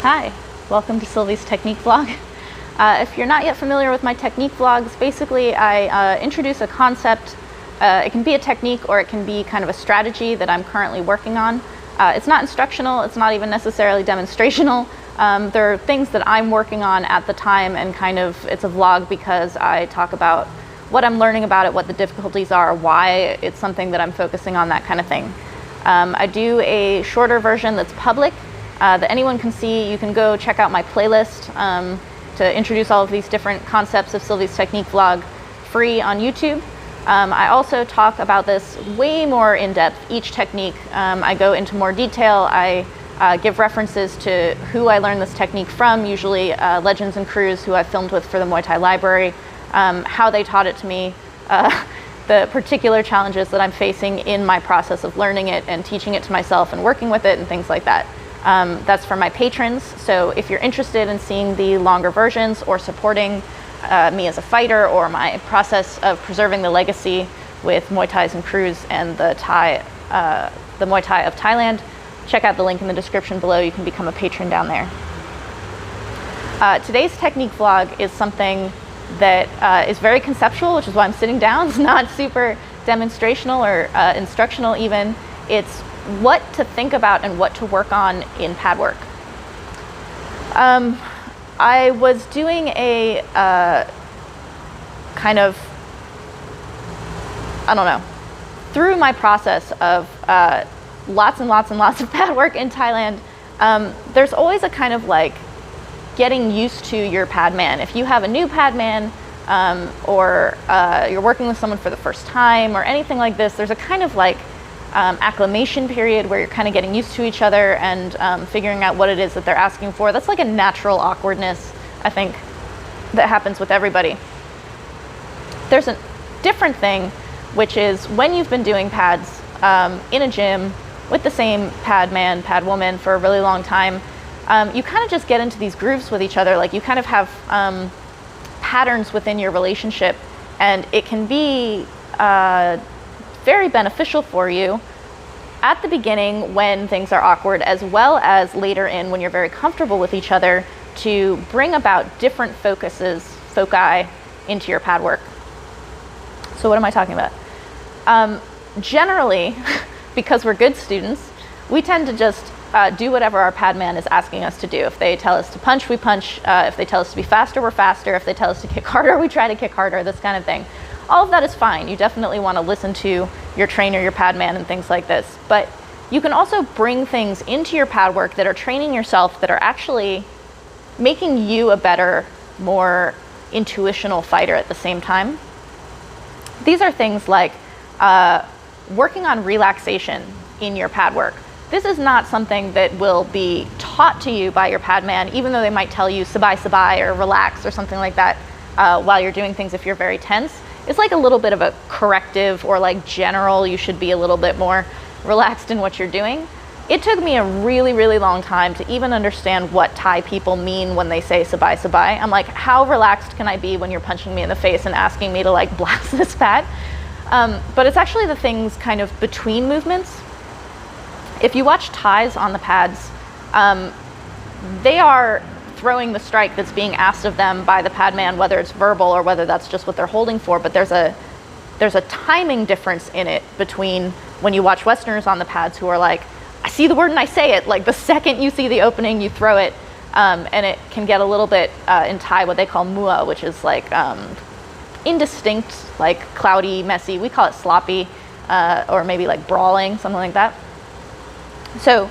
Hi, welcome to Sylvie's technique vlog. If you're not yet familiar with my technique vlogs, basically I introduce a concept. It can be a technique or it can be kind of a strategy that I'm currently working on. It's not instructional, it's not even necessarily demonstrational. There are things that I'm working on at the time, and kind of it's a vlog because I talk about what I'm learning about it, what the difficulties are, why it's something that I'm focusing on, that kind of thing. I do a shorter version that's public that anyone can see. You can go check out my playlist to introduce all of these different concepts of Sylvie's technique vlog free on YouTube. I also talk about this way more in depth, each technique. I go into more detail. I give references to who I learned this technique from, usually legends and crews who I filmed with for the Muay Thai library, how they taught it to me, the particular challenges that I'm facing in my process of learning it and teaching it to myself and working with it and things like that. That's for my patrons. So if you're interested in seeing the longer versions or supporting me as a fighter or my process of preserving the legacy with Muay Thais and crews and the Muay Thai of Thailand, check out the link in the description below. You can become a patron down there. Today's technique vlog is something that is very conceptual, which is why I'm sitting down. It's not super demonstrational or instructional even. It's what to think about and what to work on in Padwork. I was doing a kind of, I don't know, through my process of lots and lots and lots of Padwork in Thailand, there's always a kind of like getting used to your pad man. If you have a new pad man or you're working with someone for the first time or anything like this, there's a kind of like acclimation period where you're kind of getting used to each other and figuring out what it is that they're asking for. That's like a natural awkwardness, I think, that happens with everybody. There's a different thing, which is when you've been doing pads in a gym with the same pad man, pad woman for a really long time, you kind of just get into these grooves with each other. Like you kind of have patterns within your relationship, and it can be very beneficial for you at the beginning when things are awkward, as well as later in when you're very comfortable with each other, to bring about different foci into your pad work. So what am I talking about? Generally, because we're good students, we tend to just do whatever our pad man is asking us to do. If they tell us to punch, we punch. If they tell us to be faster, we're faster. If they tell us to kick harder, we try to kick harder, this kind of thing. All of that is fine. You definitely want to listen to your trainer, your pad man, and things like this. But you can also bring things into your pad work that are training yourself, that are actually making you a better, more intuitional fighter at the same time. These are things like working on relaxation in your pad work. This is not something that will be taught to you by your pad man, even though they might tell you sabai sabai or relax or something like that while you're doing things if you're very tense. It's like a little bit of a corrective, or like general, you should be a little bit more relaxed in what you're doing. It took me a really, really long time to even understand what Thai people mean when they say sabai sabai. I'm like, how relaxed can I be when you're punching me in the face and asking me to like blast this pad? But it's actually the things kind of between movements. If you watch Thais on the pads, they are throwing the strike that's being asked of them by the pad man, whether it's verbal or whether that's just what they're holding for. But there's a timing difference in it between when you watch Westerners on the pads who are like, I see the word and I say it. Like the second you see the opening, you throw it. And it can get a little bit in Thai what they call mua, which is like indistinct, like cloudy, messy. We call it sloppy, or maybe like brawling, something like that. So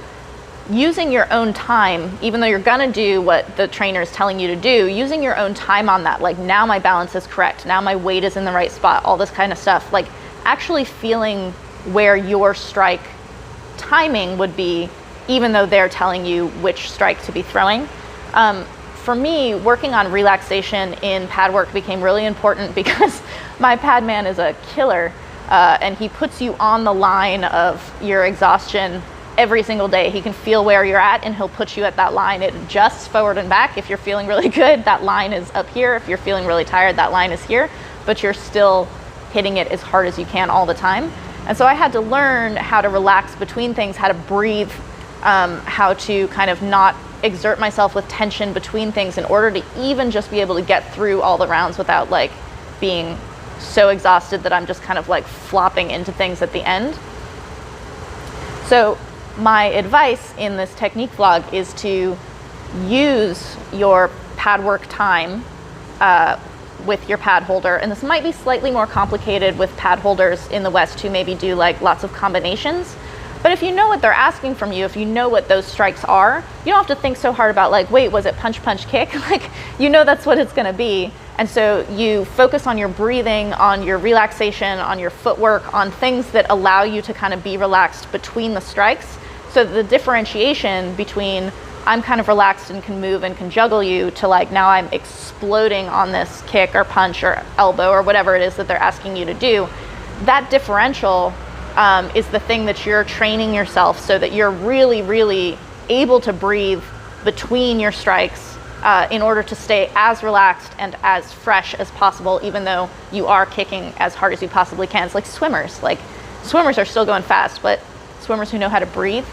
using your own time, even though you're gonna do what the trainer is telling you to do, using your own time on that, like now my balance is correct, now my weight is in the right spot, all this kind of stuff, like actually feeling where your strike timing would be, even though they're telling you which strike to be throwing. For me, working on relaxation in pad work became really important because my pad man is a killer, and he puts you on the line of your exhaustion every single day. He can feel where you're at and he'll put you at that line. It adjusts forward and back. If you're feeling really good, that line is up here. If you're feeling really tired, that line is here, but you're still hitting it as hard as you can all the time. And so I had to learn how to relax between things, how to breathe how to kind of not exert myself with tension between things in order to even just be able to get through all the rounds without like being so exhausted that I'm just kind of like flopping into things at the end. So my advice in this technique vlog is to use your Padwork time with your pad holder. And this might be slightly more complicated with pad holders in the West who maybe do like lots of combinations. But if you know what they're asking from you, if you know what those strikes are, you don't have to think so hard about like, wait, was it punch, punch, kick? Like, you know that's what it's gonna be. And so you focus on your breathing, on your relaxation, on your footwork, on things that allow you to kind of be relaxed between the strikes. So the differentiation between I'm kind of relaxed and can move and can juggle you to like now I'm exploding on this kick or punch or elbow or whatever it is that they're asking you to do, that differential is the thing that you're training yourself so that you're really, really able to breathe between your strikes in order to stay as relaxed and as fresh as possible, even though you are kicking as hard as you possibly can. It's like swimmers. Like swimmers are still going fast, but swimmers who know how to breathe,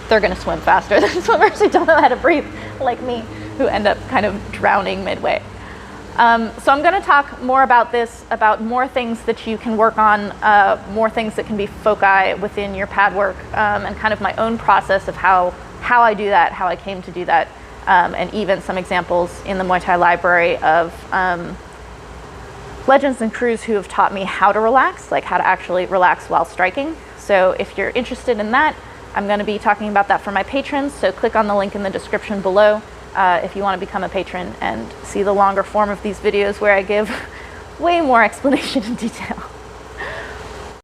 they're going to swim faster than swimmers who don't know how to breathe, like me, who end up kind of drowning midway. So I'm going to talk more about this, about more things that you can work on, more things that can be foci within your pad work, and kind of my own process of how I do that, how I came to do that, and even some examples in the Muay Thai library of legends and crews who have taught me how to relax, like how to actually relax while striking. So if you're interested in that, I'm going to be talking about that for my patrons, so click on the link in the description below if you want to become a patron and see the longer form of these videos where I give way more explanation in detail.